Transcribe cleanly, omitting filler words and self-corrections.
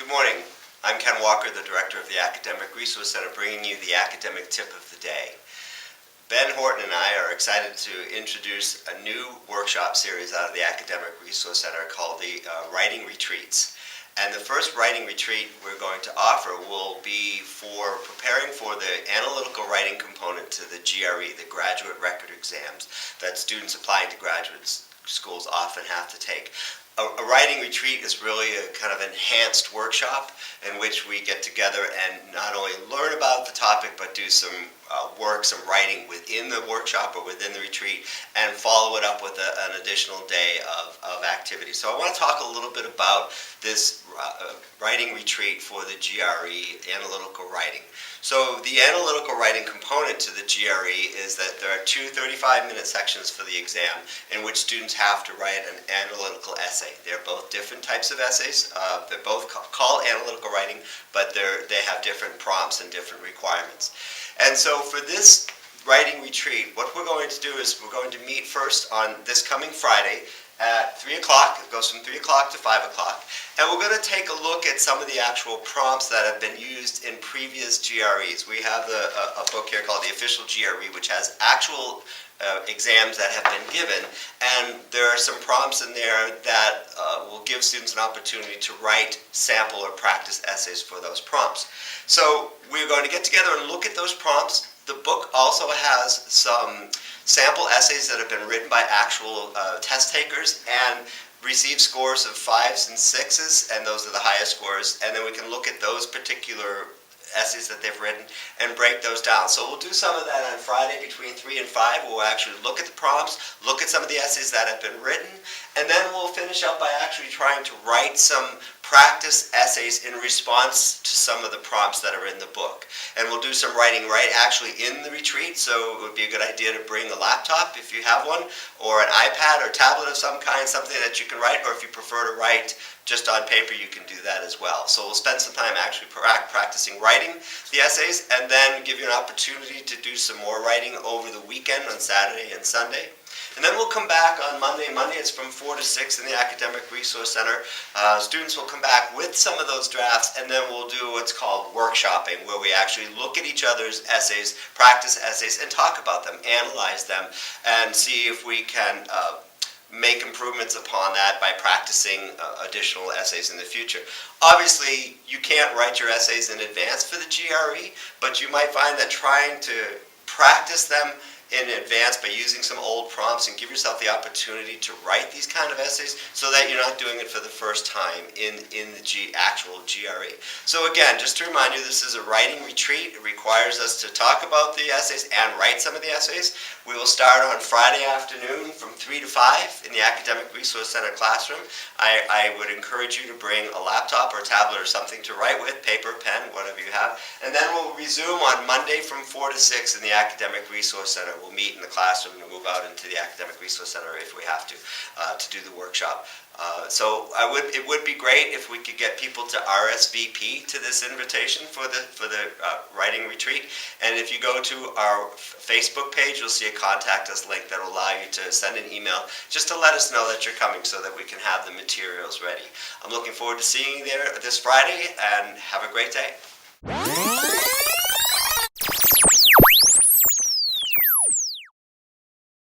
Good morning. I'm Ken Walker, the Director of the Academic Resource Center, bringing you the academic tip of the day. Ben Horton and I are excited to introduce a new workshop series out of the Academic Resource Center called the Writing Retreats. And the first writing retreat we're going to offer will be for preparing for the analytical writing component to the GRE, the graduate record exams that students applying to graduate schools often have to take. A writing retreat is really a kind of enhanced workshop in which we get together and not only learn about the topic but do some work, some writing within the workshop or within the retreat and follow it up with an additional day of activity. So I want to talk a little bit about this writing retreat for the GRE, analytical writing. So the analytical writing component to the GRE is that there are two 35-minute sections for the exam in which students have to write an analytical essay. They're both different types of essays. They're both called analytical writing, but they have different prompts and different requirements. And so for this writing retreat, what we're going to do is we're going to meet first on this coming Friday at 3 o'clock. It goes from 3 o'clock to 5 o'clock. And we're going to take a look at some of the actual prompts that have been used in previous GREs. We have a book here called the Official GRE, which has actual exams that have been given, and there are some prompts in there that will give students an opportunity to write sample or practice essays for those prompts. So we're going to get together and look at those prompts. The book also has some sample essays that have been written by actual test takers and receive scores of 5s and 6s, and those are the highest scores, and then we can look at those particular essays that they've written and break those down. So we'll do some of that on Friday between 3 and 5. We'll actually look at the prompts, look at some of the essays that have been written, and then we'll finish up by actually trying to write some practice essays in response to some of the prompts that are in the book. And we'll do some writing right actually in the retreat, so it would be a good idea to bring a laptop if you have one, or an iPad or tablet of some kind, something that you can write, or if you prefer to write just on paper, you can do that as well. So we'll spend some time actually practicing writing the essays, and then give you an opportunity to do some more writing over the weekend on Saturday and Sunday. And then we'll come back on Monday. Monday it's from 4 to 6 in the Academic Resource Center. Students will come back with some of those drafts, and then we'll do what's called workshopping, where we actually look at each other's essays, practice essays, and talk about them, analyze them, and see if we can make improvements upon that by practicing additional essays in the future. Obviously, you can't write your essays in advance for the GRE, but you might find that trying to practice them in advance by using some old prompts and give yourself the opportunity to write these kind of essays so that you're not doing it for the first time in the actual GRE. So again, just to remind you, this is a writing retreat. It requires us to talk about the essays and write some of the essays. We will start on Friday afternoon from 3 to 5 in the Academic Resource Center classroom. I would encourage you to bring a laptop or a tablet or something to write with, paper, pen, whatever you have. And then we'll resume on Monday from 4 to 6 in the Academic Resource Center. We'll meet in the classroom and move out into the Academic Resource Center if we have to do the workshop. So it would be great if we could get people to RSVP to this invitation for the writing retreat. And if you go to our Facebook page, you'll see a contact us link that will allow you to send an email just to let us know that you're coming so that we can have the materials ready. I'm looking forward to seeing you there this Friday, and have a great day.